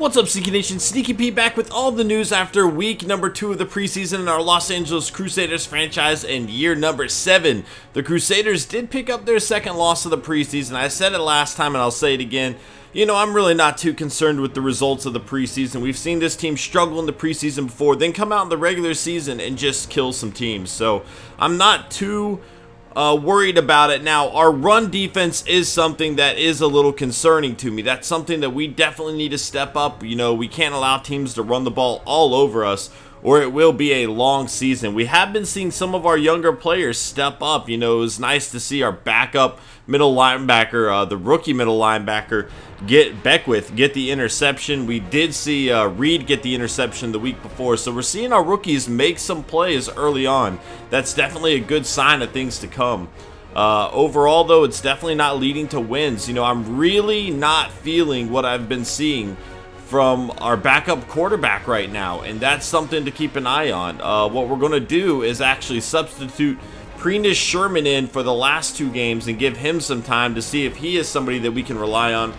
What's up, Sneaky Nation? Sneaky P back with all the news after week number 2 of the preseason in our Los Angeles Crusaders franchise and year number 7. The Crusaders did pick up their second loss of the preseason. I said it last time and I'll say it again. You know, I'm really not too concerned with the results of the preseason. We've seen this team struggle in the preseason before, then come out in the regular season and just kill some teams. So I'm not too worried about it. Now, our run defense is something that is a little concerning to me. That's something that we definitely need to step up. You know, we can't allow teams to run the ball all over us, or it will be a long season. We have been seeing some of our younger players step up. You know, it was nice to see our backup middle linebacker, the rookie middle linebacker, Beckwith get the interception. We did see Reed get the interception the week before, so we're seeing our rookies make some plays early on. That's definitely a good sign of things to come. Overall, though, it's definitely not leading to wins. You know, I'm really not feeling what I've been seeing from our backup quarterback right now, and that's something to keep an eye on. What we're going to do is actually substitute Preseason Sherman in for the last 2 games and give him some time to see if he is somebody that we can rely on.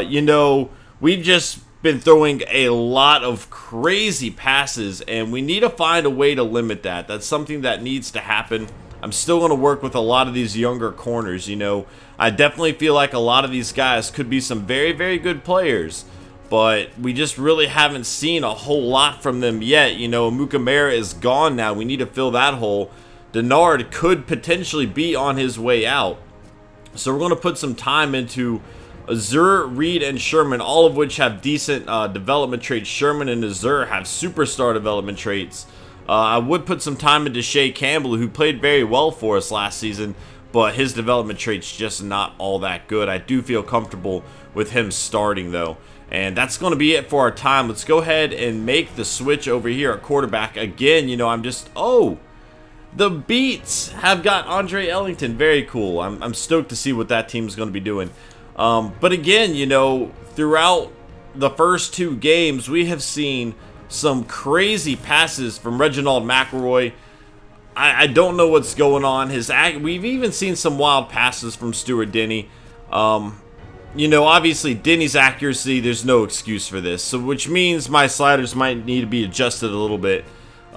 You know, we've just been throwing a lot of crazy passes, and we need to find a way to limit that. That's something that needs to happen. I'm still going to work with a lot of these younger corners. You know, I definitely feel like a lot of these guys could be some very, very good players, but we just really haven't seen a whole lot from them yet. You know, Mukamara is gone now. We need to fill that hole. Denard could potentially be on his way out. So we're going to put some time into Azur, Reed, and Sherman, all of which have decent development traits. Sherman and Azur have superstar development traits. I would put some time into Shea Campbell, who played very well for us last season, but his development traits just not all that good. I do feel comfortable with him starting, though. And that's going to be it for our time. Let's go ahead and make the switch over here at quarterback. Again, you know, I'm just... Oh! The Beats have got Andre Ellington. Very cool. I'm stoked to see what that team is going to be doing. But again, you know, throughout the first 2 games, we have seen some crazy passes from Reginald McElroy. I don't know what's going on. We've even seen some wild passes from Stuart Denny. You know, obviously, Denny's accuracy, there's no excuse for this. So, which means my sliders might need to be adjusted a little bit.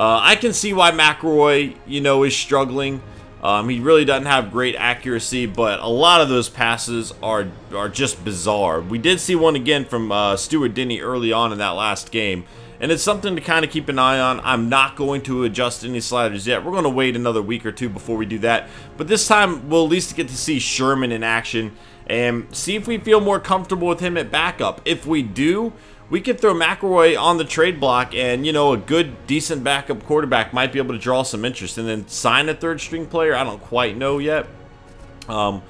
I can see why McElroy, you know, is struggling. He really doesn't have great accuracy, but a lot of those passes are just bizarre. We did see one again from Stuart Denny early on in that last game, and it's something to kind of keep an eye on. I'm not going to adjust any sliders yet. We're going to wait another week or 2 before we do that, but this time we'll at least get to see Sherman in action and see if we feel more comfortable with him at backup. If we do, we could throw McElroy on the trade block, and, you know, a good, decent backup quarterback might be able to draw some interest, and then sign a 3rd-string player. I don't quite know yet. We'll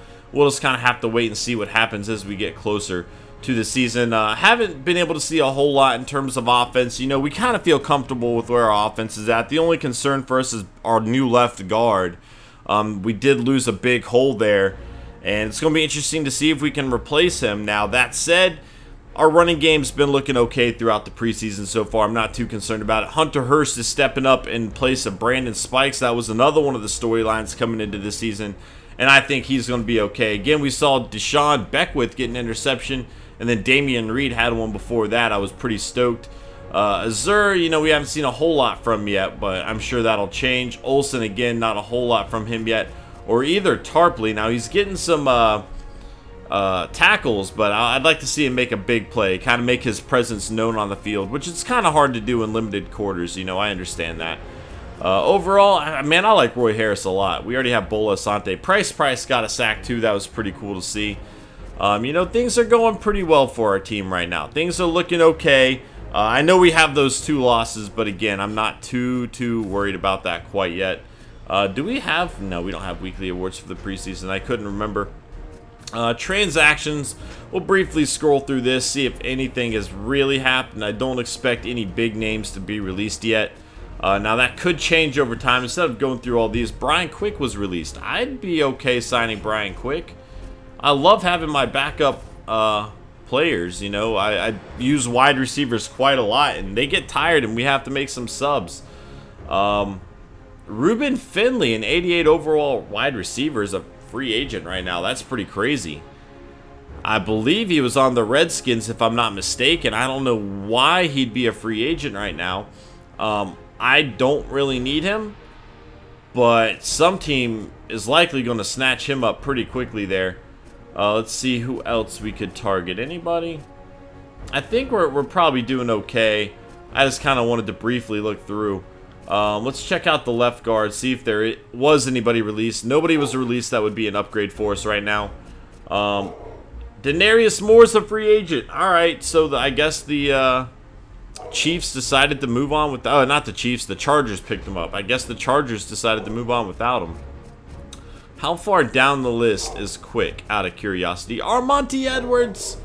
just kind of have to wait and see what happens as we get closer to the season. Haven't been able to see a whole lot in terms of offense. You know, we kind of feel comfortable with where our offense is at. The only concern for us is our new left guard. We did lose a big hole there, and it's going to be interesting to see if we can replace him. Now, that said, our running game's been looking okay throughout the preseason so far. I'm not too concerned about it. Hunter Hurst is stepping up in place of Brandon Spikes. That was another one of the storylines coming into this season, and I think he's going to be okay. Again, we saw Deshaun Beckwith get an interception, and then Damian Reed had one before that. I was pretty stoked. Azur, you know, we haven't seen a whole lot from yet, but I'm sure that'll change. Olsen, again, not a whole lot from him yet. Or either Tarpley. Now, he's getting some tackles, but I'd like to see him make a big play, kind of make his presence known on the field, which is kind of hard to do in limited quarters. You know, I understand that. Overall, man, I like Roy Harris a lot. We already have Bola Asante. Price got a sack too. That was pretty cool to see. You know, things are going pretty well for our team right now. Things are looking okay. I know we have those 2 losses, but again, I'm not too worried about that quite yet. Do we have... No, we don't have weekly awards for the preseason. I couldn't remember. Transactions, we'll briefly scroll through this, see if anything has really happened. I don't expect any big names to be released yet. Now, that could change over time. Instead of going through all these, Brian Quick was released. I'd be okay signing Brian Quick. I love having my backup players. You know, I use wide receivers quite a lot, and they get tired, and we have to make some subs. Ruben Finley, an 88 overall wide receiver, is a free agent right now. That's pretty crazy. I believe he was on the Redskins, if I'm not mistaken. I don't know why he'd be a free agent right now. I don't really need him, but some team is likely going to snatch him up pretty quickly there. Let's see who else we could target. Anybody? I think we're probably doing okay. I just kind of wanted to briefly look through. Let's check out the left guard, see if there was anybody released. Nobody was released that would be an upgrade for us right now. Denarius Moore's a free agent. Alright, so I guess the Chiefs decided to move on with... Oh, not the Chiefs. The Chargers picked him up. I guess the Chargers decided to move on without him. How far down the list is Quick, out of curiosity? Armonte Edwards!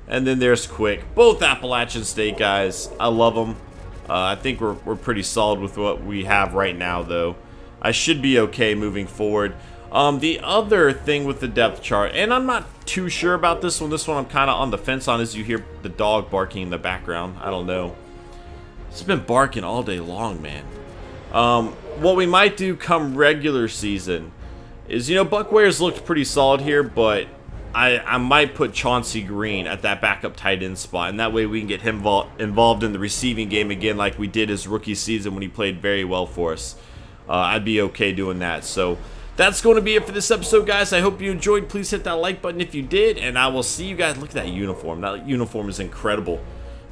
And then there's Quick. Both Appalachian State guys. I love them. I think we're pretty solid with what we have right now, though. I should be okay moving forward. The other thing with the depth chart, and I'm not too sure about this one. This one I'm kind of on the fence on, as you hear the dog barking in the background. I don't know. It's been barking all day long, man. What we might do come regular season is, you know, Buck Wares looked pretty solid here, but I might put Chauncey Green at that backup tight end spot, and that way we can get him involved in the receiving game again like we did his rookie season when he played very well for us. I'd be okay doing that. So that's going to be it for this episode, guys. I hope you enjoyed. Please hit that like button if you did, and I will see you guys. Look at that uniform. That uniform is incredible.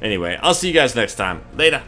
Anyway, I'll see you guys next time. Later.